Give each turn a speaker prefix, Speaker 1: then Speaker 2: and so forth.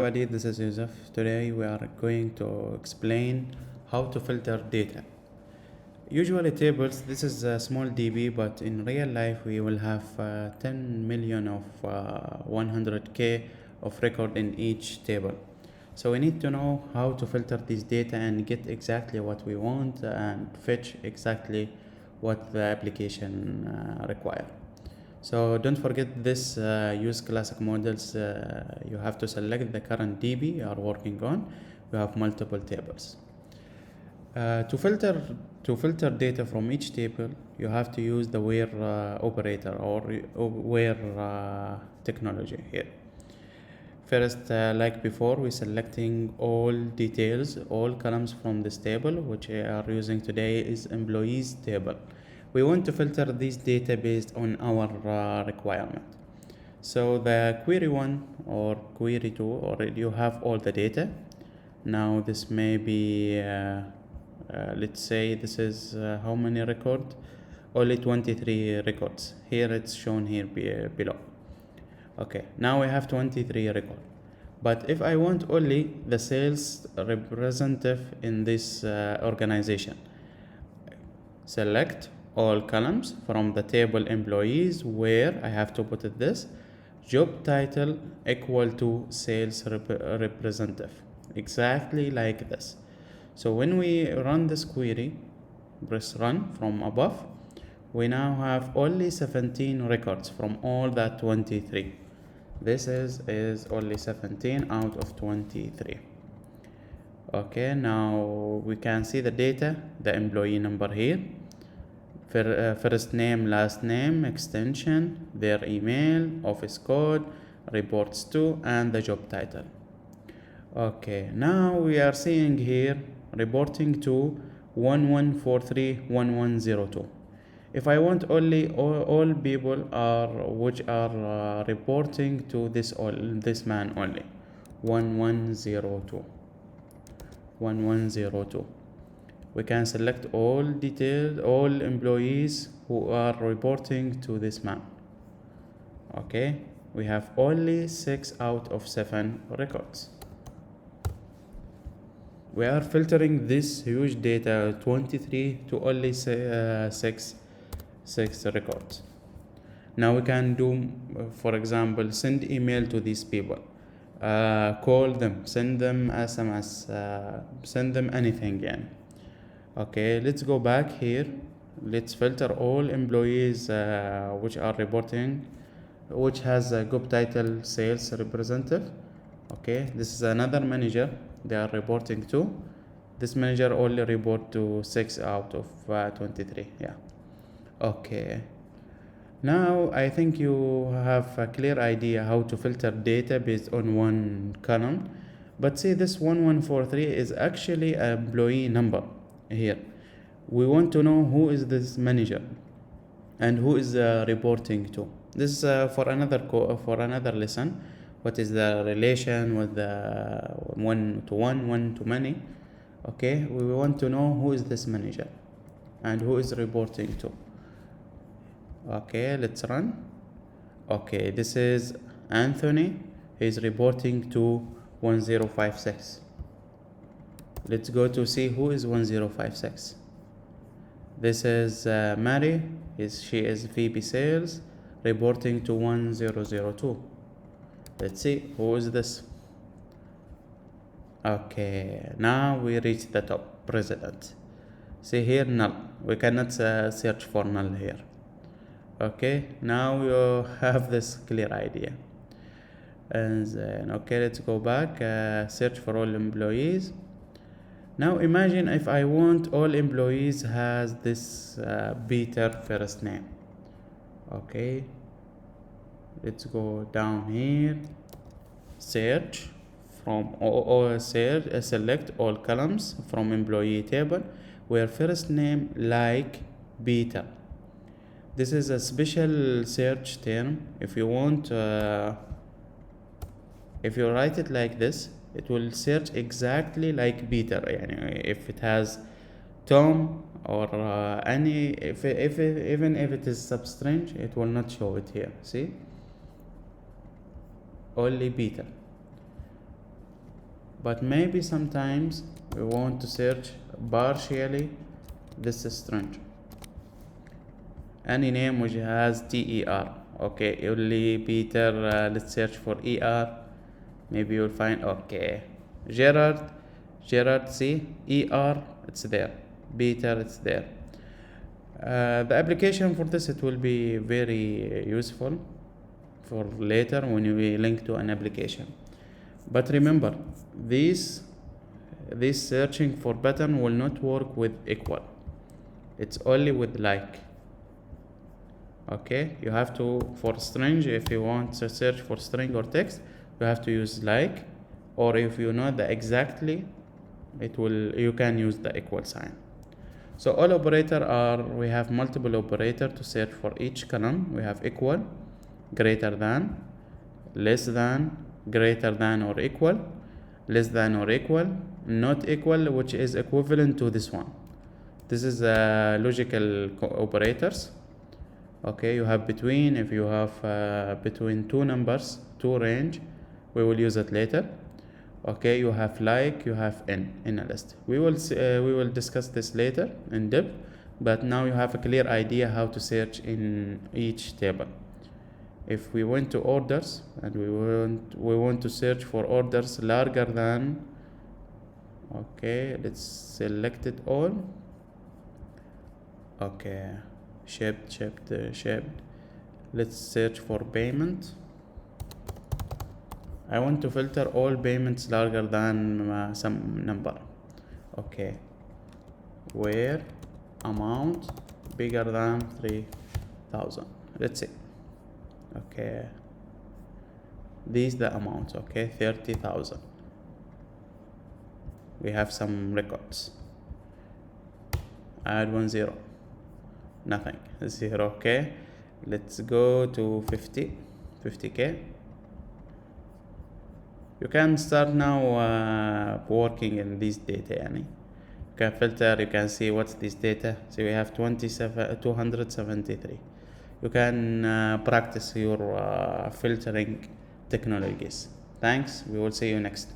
Speaker 1: Everybody, this is Yousuf. Today we are going to explain how to filter data. Usually tables, this is a small dB, but in real life we will have 10 million of 100k of record in each table. So we need to know how to filter this data and get exactly what we want and fetch exactly what the application require. So don't forget this use classic models. You have to select the current DB you are working on. You have multiple tables. To filter data from each table, you have to use the where operator or where technology here. First, like before, we're selecting all details, all columns from this table, which we are using today is employees table. We want to filter this data based on our requirement. So the query 1 or query 2 already you have all the data. Now this may be, let's say this is how many records? Only 23 records. Here it's shown here below. Okay, now we have 23 records. But if I want only the sales representative in this organization, select all columns from the table employees where I have to put it this job title equal to sales representative, exactly like this. So when we run this query, press run from above, we now have only 17 records from all that 23. This is only 17 out of 23. Okay, now we can see the data, the employee number here, first name, last name, extension, their email, office code, reports to, and the job title. Okay, now we are seeing here reporting to 11431102. If I want only all people which are reporting to this man only 1102, we can select all details, all employees who are reporting to this man. Okay, we have only 6 out of 7 records. We are filtering this huge data 23 to only 6 records. Now we can do, for example, send email to these people, call them, send them SMS, send them anything again. Okay, let's go back here. Let's filter all employees which are reporting, which has a job title sales representative. Okay, this is another manager they are reporting to. This manager only report to 6 out of 23. Yeah. Okay, now I think you have a clear idea how to filter data based on one column. But see, this 1143 is actually an employee number here. We want to know who is this manager and who is reporting to. This is for another lesson. What is the relation with the one to many? Okay, we want to know who is this manager and who is reporting to. Okay, let's run. Okay, this is Anthony. He's reporting to 1056. Let's go to see who is 1056. This is Mary. She is VP sales, reporting to 1002. Let's see who is this. Okay, now we reach the top, president. See here, null. We cannot search for null here. Okay, now you have this clear idea. And then, okay, let's go back, search for all employees. Now imagine if I want all employees has this Peter first name. Okay, let's go down here, search from select all columns from employee table where first name like Peter. This is a special search term. If you want, if you write it like this, it will search exactly like Peter. If it has Tom or any, even if it is substring, it will not show it here. See, only Peter. but maybe sometimes we want to search partially this string, any name which has ter. Okay, only Peter. Let's search for er. Maybe you'll find, okay, Gerard, see, er, it's there, Peter, it's there. The application for this, it will be very useful for later when we link to an application. But remember, this searching for button will not work with equal. It's only with like. Okay, you have to, for string, if you want to search for string or text, you have to use like, or if you know the exactly, you can use the equal sign. So all operator we have multiple operator to search for each column. We have equal, greater than, less than, greater than or equal, less than or equal, not equal, which is equivalent to this one. This is logical operators. Okay, you have between. If you have between two numbers, two range, we will use it later. Okay, you have like, you have in a list. We will discuss this later in depth, but now you have a clear idea how to search in each table. If we went to orders and we want to search for orders larger than, okay, let's select it all. Okay, shaped. Let's search for payment. I want to filter all payments larger than some number. Okay, where amount bigger than 3,000. Let's see. Okay, these the amounts. Okay, 30,000. We have some records. Add 10. Nothing. 0. Okay, let's go to 50k. You can start now working in this data. You can filter, you can see what's this data. So we have 273. You can practice your filtering technologies. Thanks. We will see you next.